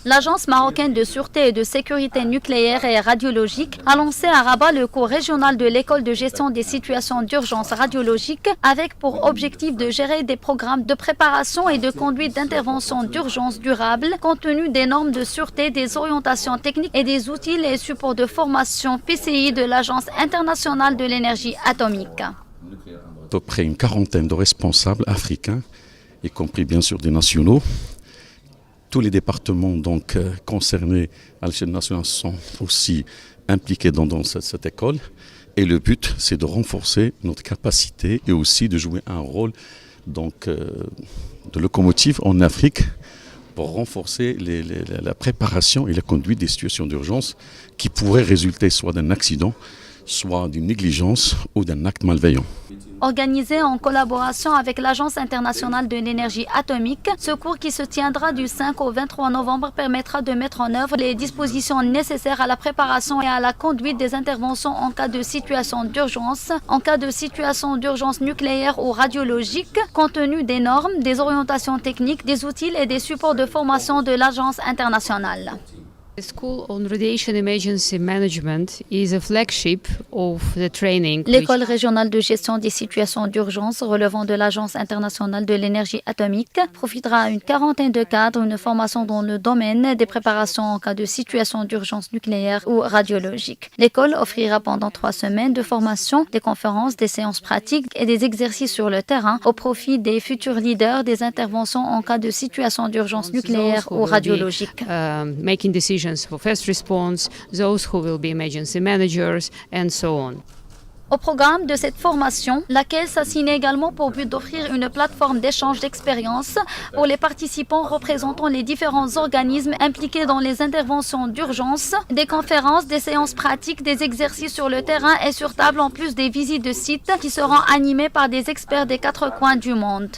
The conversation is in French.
L'Agence marocaine de sûreté et de sécurité nucléaire et radiologique a lancé à Rabat le cours régional de l'école de gestion des situations d'urgence radiologique avec pour objectif de gérer des programmes de préparation et de conduite d'intervention d'urgence durable compte tenu des normes de sûreté, des orientations techniques et des outils et supports de formation PCI de l'Agence internationale de l'énergie atomique. À peu près une quarantaine de responsables africains, y compris bien sûr des nationaux. Tous les départements concernés à l'échelle nationale sont aussi impliqués dans cette école. Et le but, c'est de renforcer notre capacité et aussi de jouer un rôle de locomotive en Afrique pour renforcer la préparation et la conduite des situations d'urgence qui pourraient résulter soit d'un accident, soit d'une négligence ou d'un acte malveillant. Organisé en collaboration avec l'Agence internationale de l'énergie atomique, ce cours qui se tiendra du 5 au 23 novembre permettra de mettre en œuvre les dispositions nécessaires à la préparation et à la conduite des interventions en cas de situation d'urgence, nucléaire ou radiologique, compte tenu des normes, des orientations techniques, des outils et des supports de formation de l'Agence internationale. The School on Radiation Emergency Management is a flagship of the training. L'école régionale de gestion des situations d'urgence relevant de l'Agence internationale de l'énergie atomique profitera à une quarantaine de cadres une formation dans le domaine des préparations en cas de situation d'urgence nucléaire ou radiologique. L'école offrira pendant 3 semaines de formation, des conférences, des séances pratiques et des exercices sur le terrain au profit des futurs leaders des interventions en cas de situation d'urgence nucléaire ou radiologique. Making decisions for first response, those who will be emergency managers, and so on. Au programme de cette formation, laquelle s'assigne également pour but d'offrir une plateforme d'échange d'expériences pour les participants représentant les différents organismes impliqués dans les interventions d'urgence, des conférences, des séances pratiques, des exercices sur le terrain et sur table en plus des visites de sites qui seront animées par des experts des 4 coins du monde.